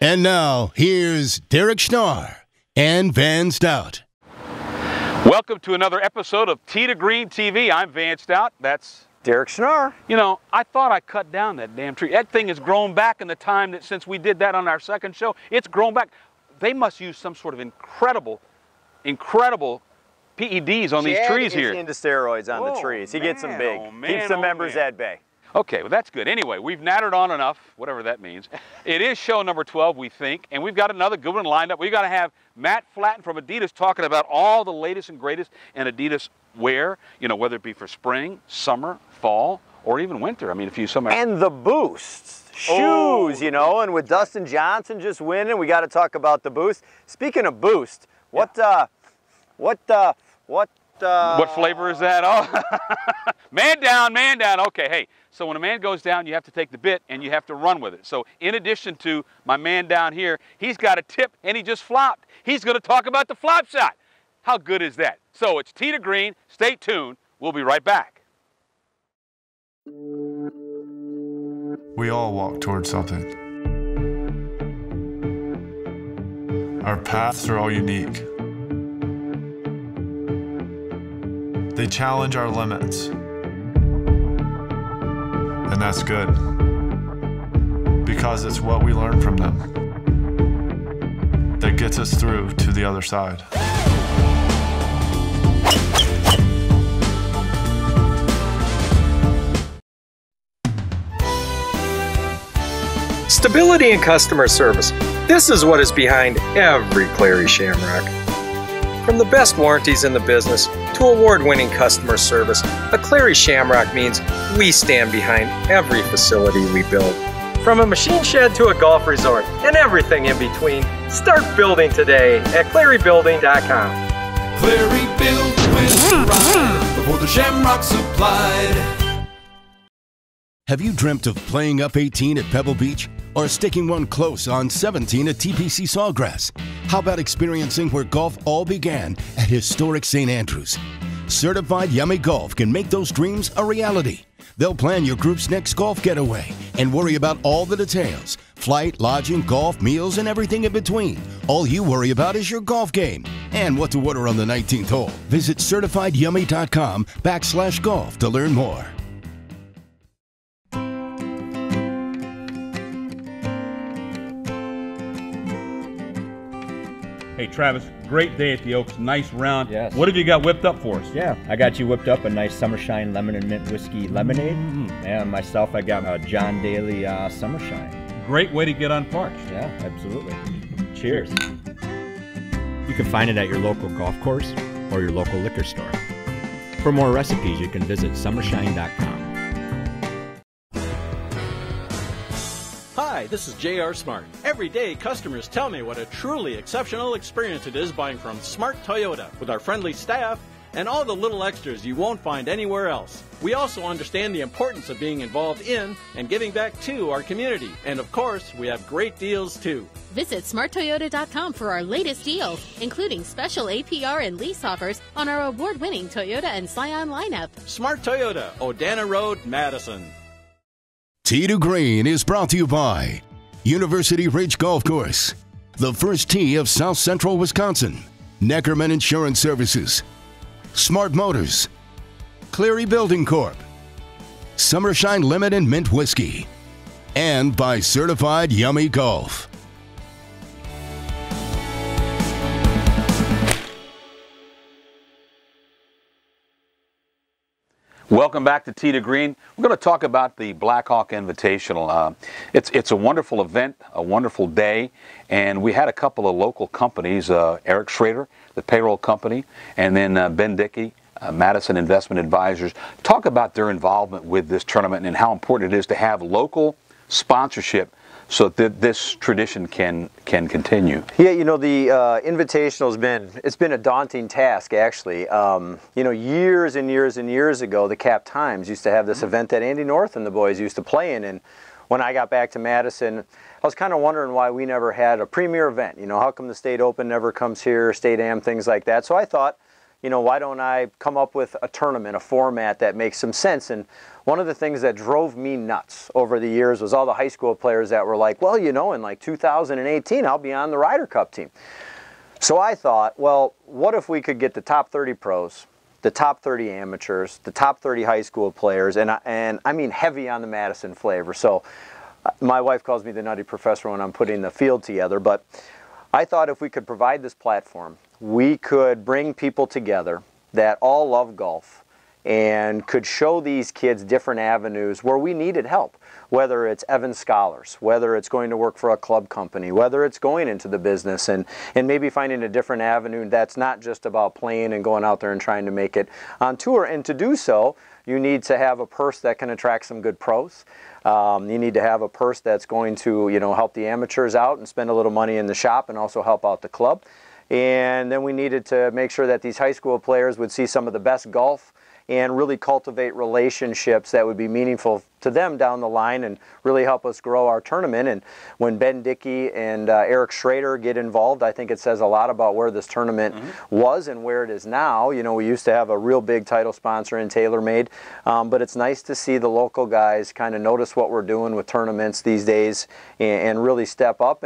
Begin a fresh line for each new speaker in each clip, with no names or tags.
And now, here's Derek Schnarr and Van Stoutt.
Welcome to another episode of Tee to Green TV. I'm Van Stoutt. That's
Derek Schnarr.
You know, I thought I cut down that damn tree. That thing has grown back in the time that since we did that on our second show. It's grown back. They must use some sort of incredible PEDs on these trees here.
He's into steroids on the trees. He gets them big. Keeps the members at bay.
Okay, well that's good. Anyway, we've nattered on enough, whatever that means. It is show number 12, we think, and we've got another good one lined up. We've got to have Matt Flaten from Adidas talking about all the latest and greatest in Adidas wear, you know, whether it be for spring, summer, fall, or even winter. I mean, if you somehow...
And the Boost shoes, you know, and with Dustin Johnson just winning, we got to talk about the Boost. Speaking of Boost, what
flavor is that? Oh, man down. Okay, hey, so when a man goes down, you have to take the bit and you have to run with it. So in addition to my man down here, he's got a tip and he just flopped. He's going to talk about the flop shot. How good is that? So it's Tee to Green. Stay tuned. We'll be right back.
We all walk towards something. Our paths are all unique. They challenge our limits. And that's good, because it's what we learn from them that gets us through to the other side.
Stability and customer service. This is what is behind every Clary Shamrock. From the best warranties in the business to award-winning customer service, a Clary Shamrock means we stand behind every facility we build. From a machine shed to a golf resort and everything in between, start building today at clarybuilding.com.
Clary built with pride before the Shamrock supplied.
Have you dreamt of playing up 18 at Pebble Beach or sticking one close on 17 at TPC Sawgrass? How about experiencing where golf all began at historic St. Andrews? Certified Yummy Golf can make those dreams a reality. They'll plan your group's next golf getaway and worry about all the details: flight, lodging, golf, meals, and everything in between. All you worry about is your golf game and what to order on the 19th hole. Visit CertifiedYummy.com/golf to learn more.
Hey, Travis, great day at the Oaks. Nice round.
Yes.
What have you got whipped up for us?
Yeah, I got you whipped up a nice Summer Shine Lemon and Mint Whiskey Lemonade. And myself, I got a John Daly Summer Shine.
Great way to get unparched.
Yeah, absolutely. Cheers. You can find it at your local golf course or your local liquor store. For more recipes, you can visit summershine.com.
Hi, this is J.R. Smart. Every day, customers tell me what a truly exceptional experience it is buying from Smart Toyota with our friendly staff and all the little extras you won't find anywhere else. We also understand the importance of being involved in and giving back to our community. And of course, we have great deals too.
Visit smarttoyota.com for our latest deals, including special APR and lease offers on our award-winning Toyota and Scion lineup.
Smart Toyota, Odana Road, Madison.
Tee to Green is brought to you by University Ridge Golf Course, the first tee of South Central Wisconsin, Neckerman Insurance Services, Smart Motors, Cleary Building Corp., Summershine Lemon and Mint Whiskey, and by Certified Yummy Golf.
Welcome back to Tee to Green. We're going to talk about the Blackhawk Invitational. It's a wonderful event, a wonderful day, and we had a couple of local companies, Eric Schrader, the payroll company, and then Ben Dickey, Madison Investment Advisors, talk about their involvement with this tournament and how important it is to have local sponsorship so that this tradition can continue.
Yeah, you know, the Invitational's been a daunting task, actually. You know, years and years and years ago, the Cap Times used to have this event that Andy North and the boys used to play in, and when I got back to Madison, I was kind of wondering why we never had a premier event. You know, how come the State Open never comes here, State Am, things like that. So I thought, you know, why don't I come up with a tournament, a format that makes some sense? And one of the things that drove me nuts over the years was all the high school players that were like, well, you know, in like 2018, I'll be on the Ryder Cup team. So I thought, well, what if we could get the top 30 pros, the top 30 amateurs, the top 30 high school players, and I mean heavy on the Madison flavor. So my wife calls me the nutty professor when I'm putting the field together, but I thought if we could provide this platform, we could bring people together that all love golf and could show these kids different avenues where we needed help, whether it's Evans Scholars, whether it's going to work for a club company, whether it's going into the business and maybe finding a different avenue that's not just about playing and going out there and trying to make it on tour. And to do so, you need to have a purse that can attract some good pros. You need to have a purse that's going to, you know, help the amateurs out and spend a little money in the shop and also help out the club. And then we needed to make sure that these high school players would see some of the best golf and really cultivate relationships that would be meaningful to them down the line and really help us grow our tournament. And when Ben Dickey and Eric Schrader get involved, I think it says a lot about where this tournament was and where it is now. You know, we used to have a real big title sponsor in TaylorMade, but it's nice to see the local guys kind of notice what we're doing with tournaments these days and really step up.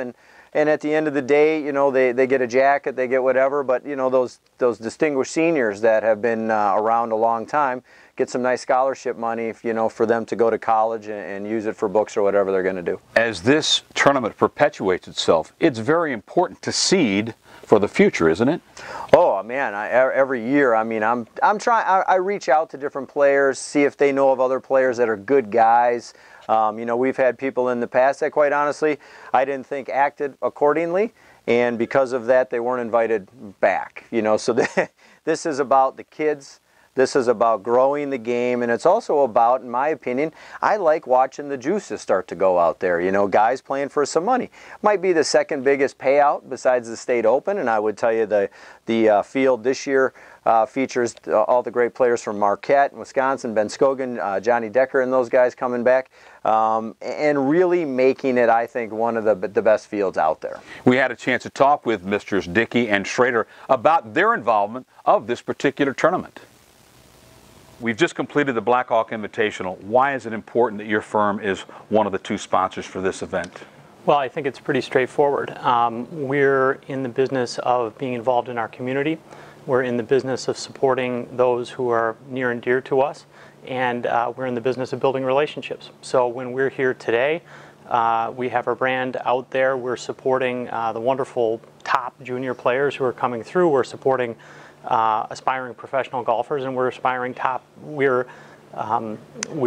And at the end of the day, you know, they get a jacket, they get whatever, but, you know, those distinguished seniors that have been around a long time get some nice scholarship money, you know, for them to go to college and use it for books or whatever they're going to do.
As this tournament perpetuates itself, it's very important to seed for the future, isn't it?
Oh man, every year, I mean, I'm trying. I reach out to different players, see if they know of other players that are good guys. You know, we've had people in the past that, quite honestly, I didn't think acted accordingly, and because of that, they weren't invited back. You know, so this is about the kids. This is about growing the game, and it's also about, in my opinion, I like watching the juices start to go out there. You know, guys playing for some money. Might be the second biggest payout besides the State Open, and I would tell you the field this year features all the great players from Marquette and Wisconsin, Ben Scogan, Johnny Decker, and those guys coming back, and really making it, I think, one of the best fields out there.
We had a chance to talk with Mr. Dickey and Schrader about their involvement of this particular tournament. We've just completed the Blackhawk Invitational. Why is it important that your firm is one of the two sponsors for this event?
Well, I think it's pretty straightforward. We're in the business of being involved in our community. We're in the business of supporting those who are near and dear to us, and we're in the business of building relationships. So when we're here today, we have our brand out there. We're supporting the wonderful top junior players who are coming through. We're supporting aspiring professional golfers, and we're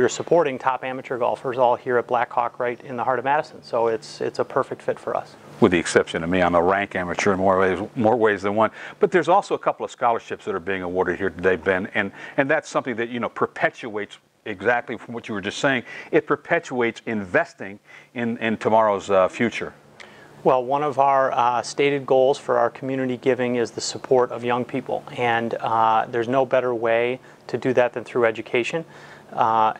supporting top amateur golfers all here at Blackhawk right in the heart of Madison. So it's a perfect fit for us.
With the exception of me, I'm a rank amateur in more ways than one. But there's also a couple of scholarships that are being awarded here today, Ben, and that's something that, you know, perpetuates exactly from what you were just saying. It perpetuates investing in tomorrow's future.
Well, one of our stated goals for our community giving is the support of young people, and there's no better way to do that than through education.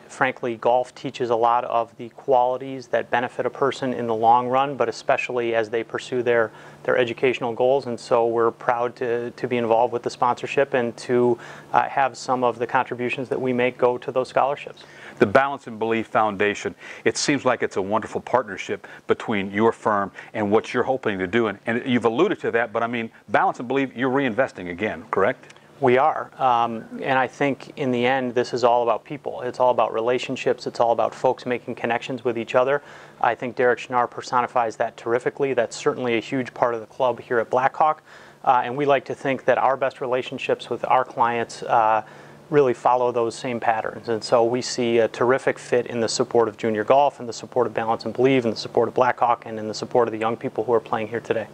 Frankly, golf teaches a lot of the qualities that benefit a person in the long run, but especially as they pursue their educational goals, and so we're proud to be involved with the sponsorship and to have some of the contributions that we make go to those scholarships.
The Balance and Belief Foundation, it seems like it's a wonderful partnership between your firm and what you're hoping to do. And you've alluded to that, but I mean, Balance and Belief, you're reinvesting again, correct?
We are. And I think in the end, this is all about people. It's all about relationships. It's all about folks making connections with each other. I think Derek Schnarr personifies that terrifically. That's certainly a huge part of the club here at Blackhawk. And we like to think that our best relationships with our clients really follow those same patterns. And so we see a terrific fit in the support of junior golf, and the support of Balance and Believe, and the support of Blackhawk, and in the support of the young people who are playing here today.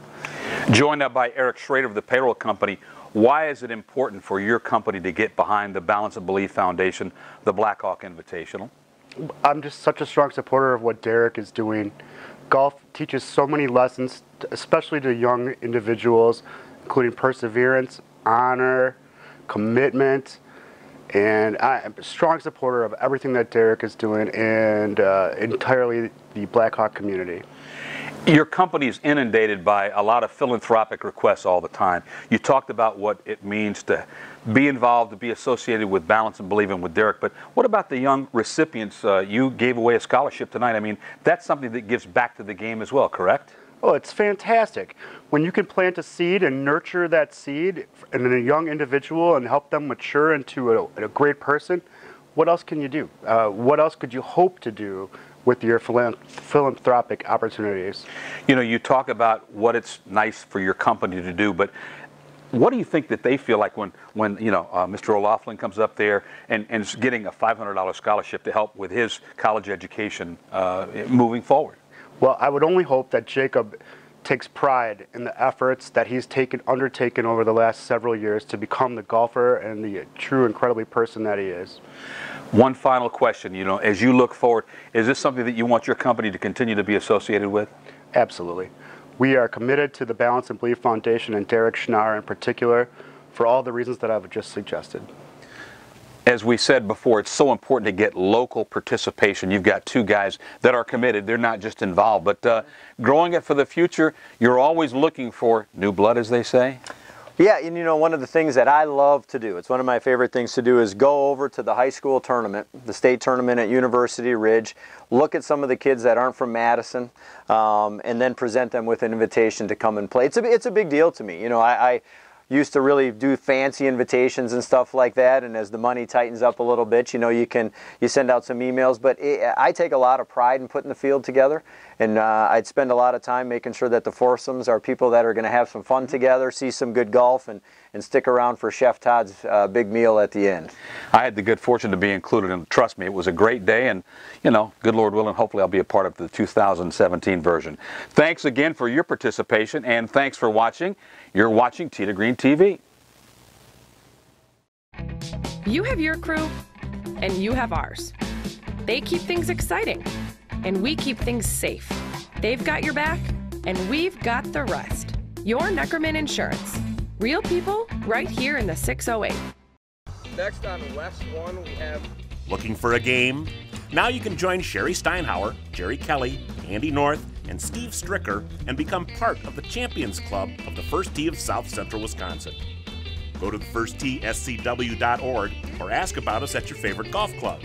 Joined up by Eric Schrader of the payroll company, why is it important for your company to get behind the Balance and Believe Foundation, the Blackhawk Invitational?
I'm just such a strong supporter of what Derek is doing. Golf teaches so many lessons, especially to young individuals, including perseverance, honor, commitment, and I'm a strong supporter of everything that Derek is doing and entirely the Blackhawk community.
Your company is inundated by a lot of philanthropic requests all the time. You talked about what it means to be involved, to be associated with Balance and Believing with Derek, but what about the young recipients? You gave away a scholarship tonight. I mean, that's something that gives back to the game as well, correct?
Oh, it's fantastic. When you can plant a seed and nurture that seed in a young individual and help them mature into a great person, what else can you do? What else could you hope to do with your philanthropic opportunities? You know, you talk about what it's nice for your company to do, but what do you think that they feel like when you know, Mr. O'Loughlin comes up there and is getting a $500 scholarship to help with his college education moving forward? Well, I would only hope that Jacob takes pride in the efforts that he's undertaken over the last several years to become the golfer and the true, incredibly person that he is. One final question, you know, as you look forward, is this something that you want your company to continue to be associated with? Absolutely. We are committed to the Balance and Believe Foundation and Derek Schnarr in particular for all the reasons that I've just suggested. As we said before, it's so important to get local participation. You've got two guys that are committed. They're not just involved, but growing it for the future, you're always looking for new blood, as they say. Yeah, and you know, one of the things that I love to do, it's one of my favorite things to do, is go over to the high school tournament, the state tournament at University Ridge, look at some of the kids that aren't from Madison, and then present them with an invitation to come and play. It's a big deal to me. You know, I used to really do fancy invitations and stuff like that, and as the money tightens up a little bit, you know, you send out some emails, but I take a lot of pride in putting the field together, and I'd spend a lot of time making sure that the foursomes are people that are going to have some fun together, see some good golf, and stick around for Chef Todd's big meal at the end. I had the good fortune to be included, and trust me, it was a great day, and you know, good Lord willing, hopefully I'll be a part of the 2017 version. Thanks again for your participation, and thanks for watching. You're watching Tee to Green TV.
You have your crew, and you have ours. They keep things exciting, and we keep things safe. They've got your back, and we've got the rest. Your Neckerman Insurance. Real people right here in the 608.
Next on West 1, we have...
Looking for a game? Now you can join Sherry Steinhauer, Jerry Kelly, Andy North, and Steve Stricker and become part of the Champions Club of the First Tee of South Central Wisconsin. Go to thefirstteescw.org or ask about us at your favorite golf club.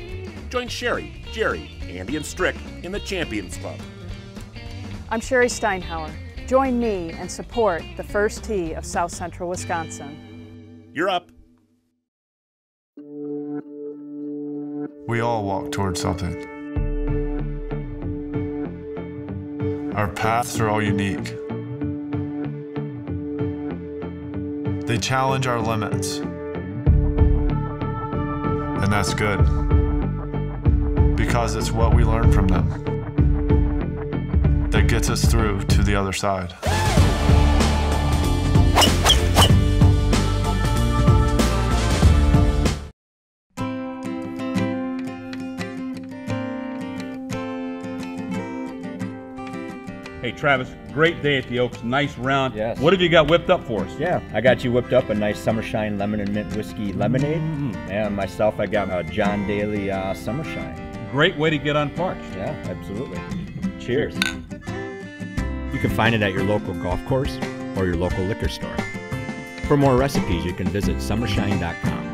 Join Sherry, Jerry, Andy, and Strick in the Champions Club.
I'm Sherry Steinhauer. Join me and support the First Tee of South Central Wisconsin.
You're up.
We all walk towards something. Our paths are all unique. They challenge our limits. And that's good, because it's what we learn from them that gets us through to the other side.
Hey Travis, great day at the Oaks, nice round.
Yes.
What have you got whipped up for us?
Yeah, I got you whipped up a nice Summershine Lemon and Mint Whiskey Lemonade. And myself, I got a John Daly Summershine.
Great way to get unparched.
Yeah, absolutely. Cheers. You can find it at your local golf course or your local liquor store. For more recipes, you can visit summershine.com.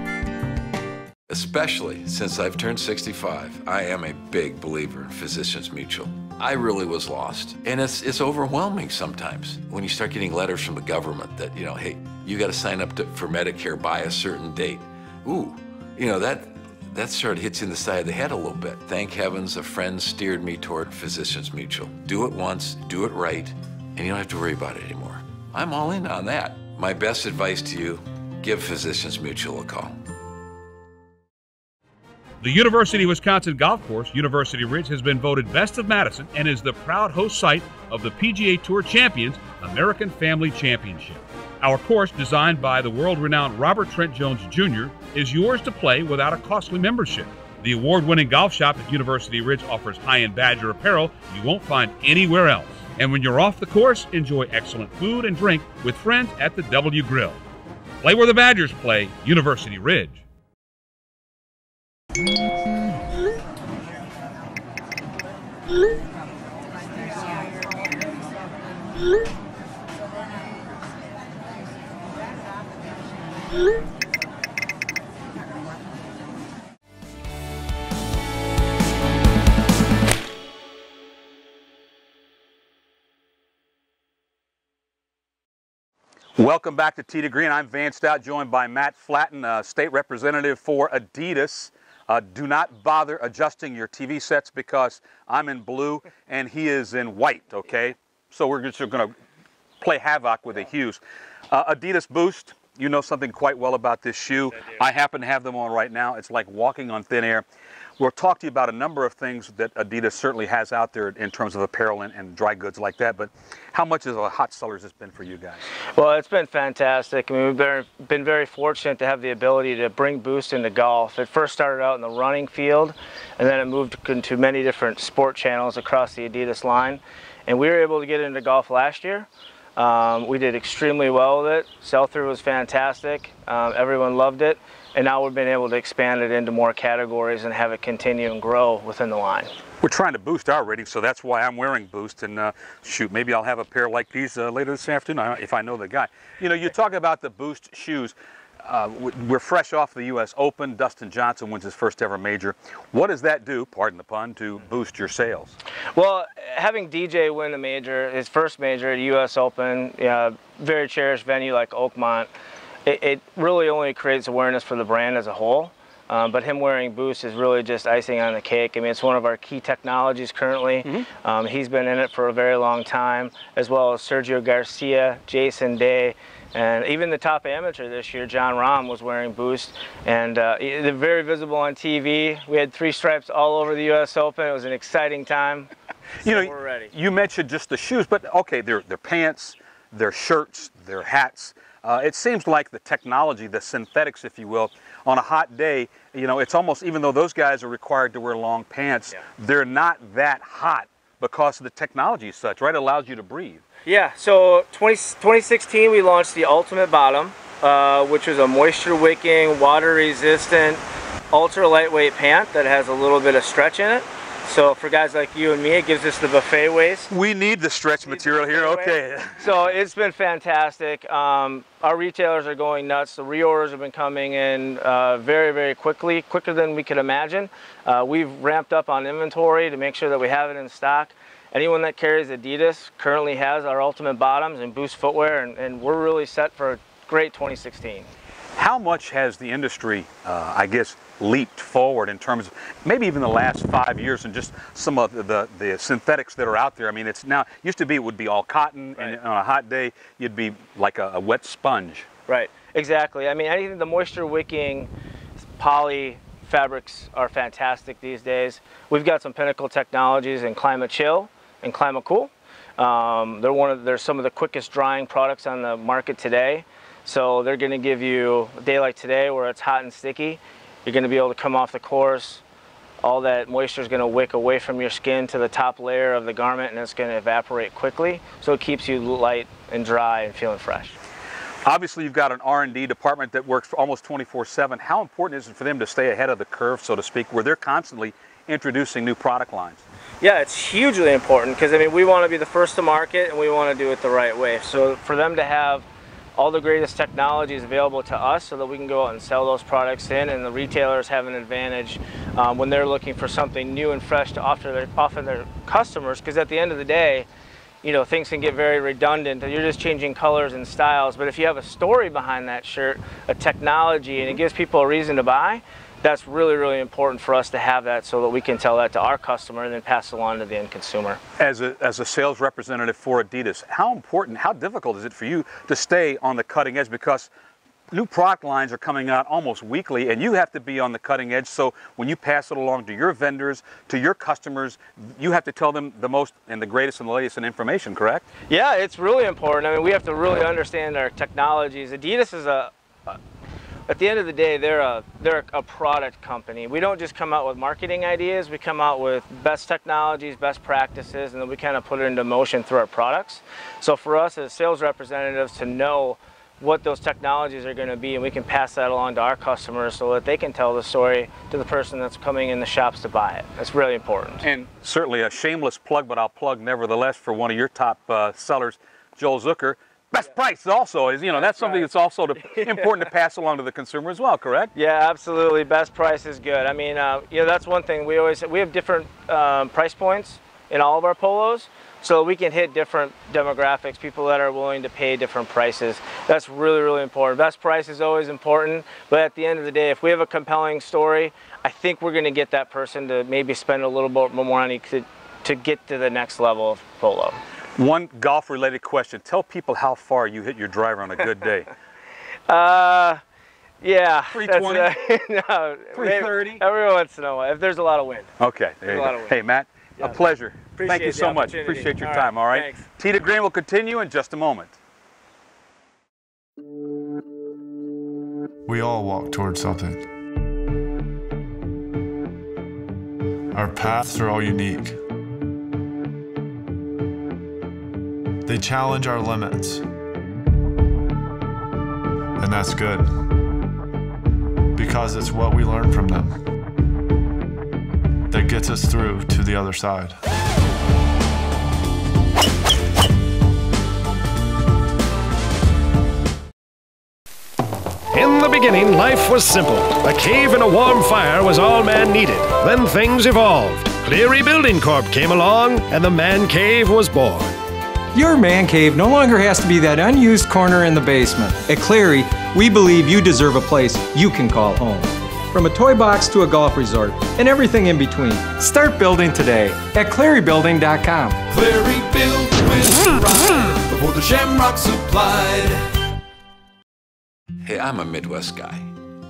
Especially since I've turned 65, I am a big believer in Physicians Mutual. I really was lost, and it's overwhelming sometimes when you start getting letters from the government that, you know, hey, you got to sign up for Medicare by a certain date. Ooh, you know, that sort of hits you in the side of the head a little bit. Thank heavens a friend steered me toward Physicians Mutual. Do it once, do it right, and you don't have to worry about it anymore. I'm all in on that. My best advice to you, give Physicians Mutual a call.
The University of Wisconsin golf course, University Ridge, has been voted Best of Madison and is the proud host site of the PGA Tour Champions American Family Championship. Our course, designed by the world-renowned Robert Trent Jones Jr., is yours to play without a costly membership. The award-winning golf shop at University Ridge offers high-end Badger apparel you won't find anywhere else. And when you're off the course, enjoy excellent food and drink with friends at the W Grill. Play where the Badgers play, University Ridge.
Welcome back to Tee to Green. I'm Van Stoutt, joined by Matt Flaten, state representative for Adidas. Do not bother adjusting your TV sets because I'm in blue and he is in white, okay? So we're just going to play havoc with the hues. Adidas Boost, you know something quite well about this shoe. I happen to have them on right now. It's like walking on thin air. We'll talk to you about a number of things that Adidas certainly has out there in terms of apparel and dry goods like that, but how much of a hot seller has this been for you guys?
Well, it's been fantastic. I mean, we've been very fortunate to have the ability to bring Boost into golf. It first started out in the running field, and then it moved into many different sport channels across the Adidas line, and we were able to get into golf last year. We did extremely well with it. Sell-through was fantastic. Everyone loved it. And now we've been able to expand it into more categories and have it continue and grow within the line.
We're trying to boost our rating, so that's why I'm wearing Boost. And shoot, maybe I'll have a pair like these later this afternoon if I know the guy. You know, you talk about the Boost shoes. We're fresh off the U.S. Open. Dustin Johnson wins his first ever major. What does that do, pardon the pun, to boost your sales?
Well, having DJ win the major, his first major at U.S. Open, very cherished venue like Oakmont, it really only creates awareness for the brand as a whole. But him wearing Boost is really just icing on the cake. I mean, it's one of our key technologies currently. He's been in it for a very long time, as well as Sergio Garcia, Jason Day, and even the top amateur this year, John Rahm, was wearing Boost. And they're very visible on TV. We had 3 stripes all over the U.S. Open. It was an exciting time.
You know,
we're ready.
You mentioned just the shoes, but okay, they're pants, they're shirts, they're hats. It seems like the technology, the synthetics, if you will, on a hot day, you know, it's almost, even though those guys are required to wear long pants, they're not that hot because the technology is such, right? It allows you to breathe.
Yeah, so 2016 we launched the Ultimate Bottom, which was a moisture-wicking, water-resistant, ultra-lightweight pant that has a little bit of stretch in it. So for guys like you and me, it gives us the buffet waist.
We need the stretch material here, okay.
So it's been fantastic. Our retailers are going nuts. The reorders have been coming in very, very quickly, quicker than we could imagine. We've ramped up on inventory to make sure that we have it in stock. Anyone that carries Adidas currently has our Ultimate Bottoms and Boost footwear, and we're really set for a great 2016.
How much has the industry, I guess, leaped forward in terms of maybe even the last 5 years and just some of the synthetics that are out there? I mean, it's now, used to be it would be all cotton, right, and on a hot day you'd be like a wet sponge.
Right, exactly. I mean, anything, the moisture wicking poly fabrics are fantastic these days. We've got some pinnacle technologies in Climate Chill and Climate Cool. They're some of the quickest drying products on the market today. So they're going to give you a day like today where it's hot and sticky. You're going to be able to come off the course. All that moisture is going to wick away from your skin to the top layer of the garment, and it's going to evaporate quickly. So it keeps you light and dry and feeling fresh.
Obviously, you've got an R&D department that works almost 24/7. How important is it for them to stay ahead of the curve, so to speak, where they're constantly introducing new product lines?
Yeah, it's hugely important because, I mean, we want to be the first to market and we want to do it the right way. So for them to have all the greatest technologies available to us so that we can go out and sell those products in, and the retailers have an advantage when they're looking for something new and fresh to offer their customers, because at the end of the day, you know, things can get very redundant. You're just changing colors and styles, but if you have a story behind that shirt, a technology, and it gives people a reason to buy, that's really, really important for us to have that so that we can tell that to our customer and then pass it along to the end consumer.
As a sales representative for Adidas, how important, how difficult is it for you to stay on the cutting edge? Because new product lines are coming out almost weekly and you have to be on the cutting edge. So when you pass it along to your vendors, to your customers, you have to tell them the most and the greatest and the latest in information, correct?
Yeah, it's really important. I mean, we have to really understand our technologies. Adidas is at the end of the day, they're a product company. We don't just come out with marketing ideas, we come out with best technologies, best practices, and then we kind of put it into motion through our products. So for us as sales representatives to know what those technologies are going to be, and we can pass that along to our customers so that they can tell the story to the person that's coming in the shops to buy it. That's really important.
And certainly a shameless plug, but I'll plug nevertheless for one of your top sellers, Joel Zucker. Best price also is, you know, that's something that's also important to pass along to the consumer as well, correct?
Yeah, absolutely. Best price is good. I mean, you know, that's one thing we have different price points in all of our polos, so we can hit different demographics, people that are willing to pay different prices. That's really, really important. Best price is always important, but at the end of the day, if we have a compelling story, I think we're going to get that person to maybe spend a little bit more money to get to the next level of polo.
One golf-related question. Tell people how far you hit your driver on a good day.
Yeah.
320?
No,
330?
Every once in a while, if there's a lot of wind.
Okay, there you go. Hey, Matt, a pleasure. Thank you so much. Appreciate your time, all right?
Thanks.
Tee to Green will continue in just a moment.
We all walk towards something. Our paths are all unique. They challenge our limits. And that's good. Because it's what we learn from them that gets us through to the other side.
In the beginning, life was simple. A cave and a warm fire was all man needed. Then things evolved. Cleary Building Corp came along, and the man cave was born.
Your man cave no longer has to be that unused corner in the basement. At Cleary, we believe you deserve a place you can call home. From a toy box to a golf resort, and everything in between. Start building today at ClearyBuilding.com.
Cleary built with pride before the Shamrock supplied.
Hey, I'm a Midwest guy.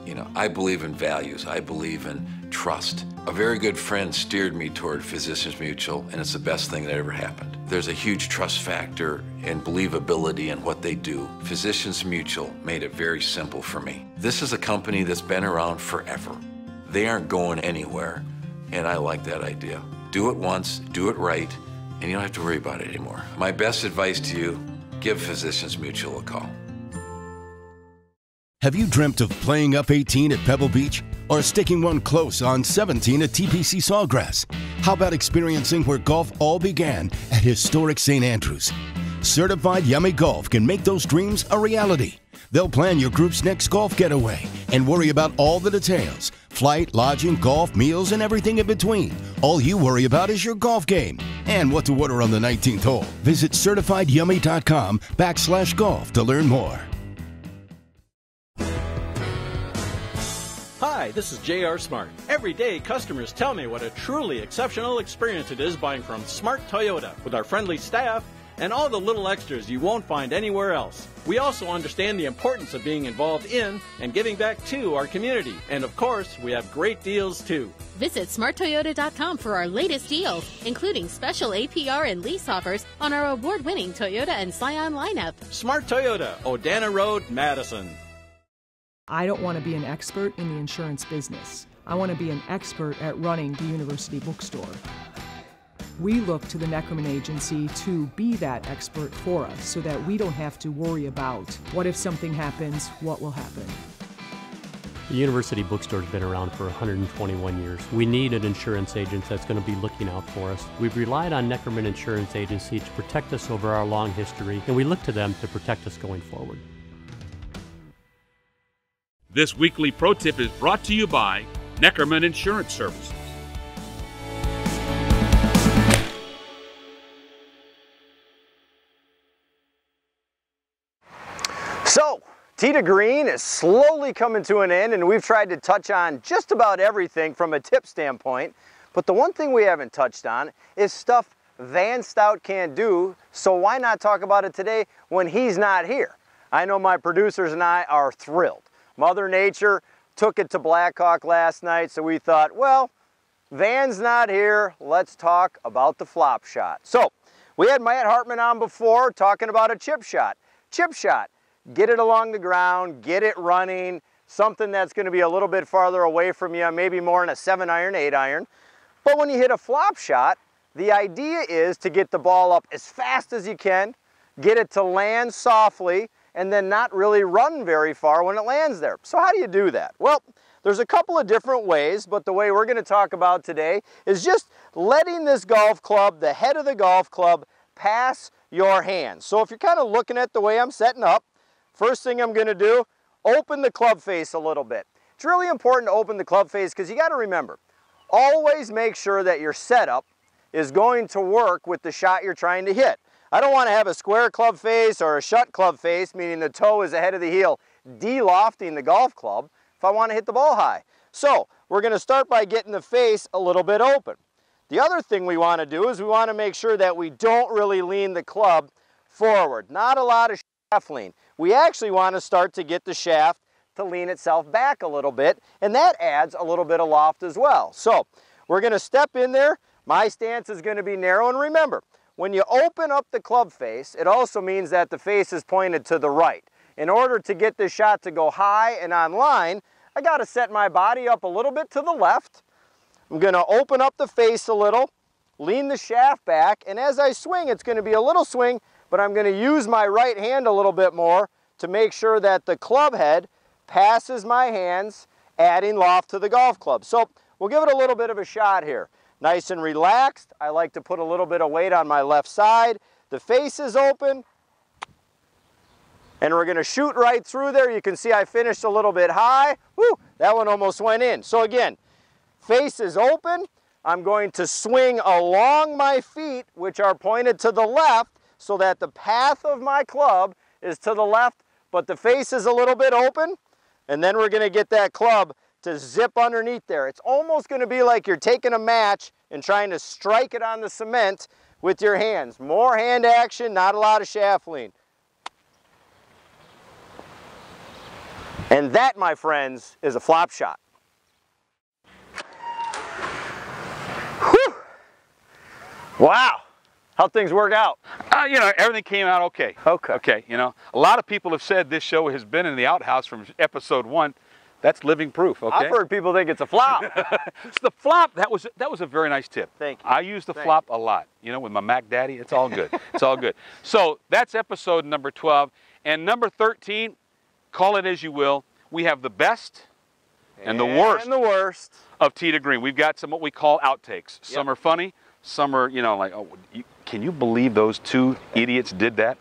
You know, I believe in values. I believe in trust. A very good friend steered me toward Physicians Mutual, and it's the best thing that ever happened. There's a huge trust factor and believability in what they do. Physicians Mutual made it very simple for me. This is a company that's been around forever. They aren't going anywhere, and I like that idea. Do it once, do it right, and you don't have to worry about it anymore. My best advice to you, give Physicians Mutual a call.
Have you dreamt of playing up 18 at Pebble Beach or sticking one close on 17 at TPC Sawgrass? How about experiencing where golf all began at historic St. Andrews? Certified Yummy Golf can make those dreams a reality. They'll plan your group's next golf getaway and worry about all the details: flight, lodging, golf, meals, and everything in between. All you worry about is your golf game and what to order on the 19th hole. Visit CertifiedYummy.com/golf to learn more.
Hi, this is J.R. Smart. Every day, customers tell me what a truly exceptional experience it is buying from Smart Toyota with our friendly staff and all the little extras you won't find anywhere else. We also understand the importance of being involved in and giving back to our community. And of course, we have great deals too.
Visit smarttoyota.com for our latest deals, including special APR and lease offers on our award-winning Toyota and Scion lineup.
Smart Toyota, Odana Road, Madison.
I don't want to be an expert in the insurance business. I want to be an expert at running the university bookstore. We look to the Neckerman Agency to be that expert for us so that we don't have to worry about what if something happens, what will happen.
The university bookstore's been around for 121 years. We need an insurance agent that's going to be looking out for us. We've relied on Neckerman Insurance Agency to protect us over our long history, and we look to them to protect us going forward.
This weekly pro tip is brought to you by Neckerman Insurance Services.
So, Tee to Green is slowly coming to an end, and we've tried to touch on just about everything from a tip standpoint. But the one thing we haven't touched on is stuff Van Stoutt can do, so why not talk about it today when he's not here? I know my producers and I are thrilled. Mother Nature took it to Blackhawk last night, so we thought, well, Van's not here, let's talk about the flop shot. So, we had Matt Hartman on before talking about a chip shot. Chip shot, get it along the ground, get it running, something that's going to be a little bit farther away from you, maybe more in a 7-iron, 8-iron. But when you hit a flop shot, the idea is to get the ball up as fast as you can, get it to land softly, and then not really run very far when it lands there. So how do you do that? Well, there's a couple of different ways, but the way we're going to talk about today is just letting this golf club, the head of the golf club, pass your hands. So if you're kind of looking at the way I'm setting up, first thing I'm going to do, open the club face a little bit. It's really important to open the club face because you got to remember, always make sure that your setup is going to work with the shot you're trying to hit. I don't want to have a square club face or a shut club face, meaning the toe is ahead of the heel, de-lofting the golf club if I want to hit the ball high. So we're going to start by getting the face a little bit open. The other thing we want to do is we want to make sure that we don't really lean the club forward. Not a lot of shaft lean. We actually want to start to get the shaft to lean itself back a little bit, and that adds a little bit of loft as well. So we're going to step in there. My stance is going to be narrow, and remember, when you open up the club face, it also means that the face is pointed to the right. In order to get this shot to go high and on line, I got to set my body up a little bit to the left. I'm going to open up the face a little, lean the shaft back, and as I swing, it's going to be a little swing, but I'm going to use my right hand a little bit more to make sure that the club head passes my hands, adding loft to the golf club. So we'll give it a little bit of a shot here. Nice and relaxed. I like to put a little bit of weight on my left side. The face is open. And we're going to shoot right through there. You can see I finished a little bit high. Woo, that one almost went in. So again, face is open. I'm going to swing along my feet, which are pointed to the left, so that the path of my club is to the left, but the face is a little bit open. And then we're going to get that club to zip underneath there. It's almost going to be like you're taking a match and trying to strike it on the cement with your hands. More hand action, not a lot of shaft lean. And that, my friends, is a flop shot. Whew. Wow. How'd things work out?
You know, everything came out okay. Okay, you know, a lot of people have said this show has been in the outhouse from episode 1. That's living proof, okay?
I've heard people think it's a flop.
So the flop, that was a very nice tip.
Thank you.
I use the flop a lot. You know, with my Mac Daddy, it's all good. It's all good. So that's episode number 12. And number 13, call it as you will, we have the best and the worst of Tee to Green. We've got some what we call outtakes. Some are funny, some are, you know, like, oh, can you believe those two idiots did that?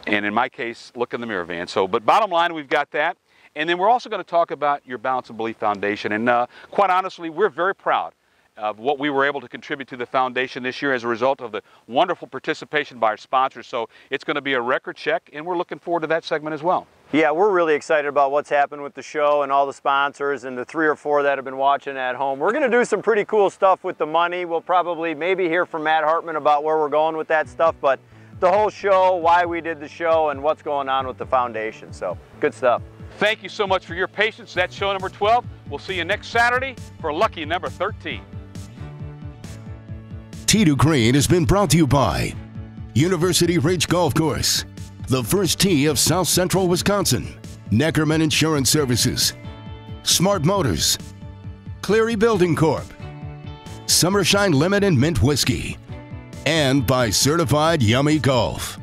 And in my case, look in the mirror, Van. So, but bottom line, we've got that. And then we're also going to talk about your Balance and Belief Foundation. And quite honestly, we're very proud of what we were able to contribute to the foundation this year as a result of the wonderful participation by our sponsors. So it's going to be a record check, and we're looking forward to that segment as well.
Yeah, we're really excited about what's happened with the show and all the sponsors and the 3 or 4 that have been watching at home. We're going to do some pretty cool stuff with the money. We'll probably maybe hear from Matt Hartman about where we're going with that stuff, but the whole show, why we did the show, and what's going on with the foundation. So, good stuff.
Thank you so much for your patience. That's show number 12. We'll see you next Saturday for lucky number 13.
Tee to Green has been brought to you by University Ridge Golf Course, the first tee of South Central Wisconsin, Neckerman Insurance Services, Smart Motors, Cleary Building Corp, Summershine Lemon and Mint Whiskey, and by Certified Yummy Golf.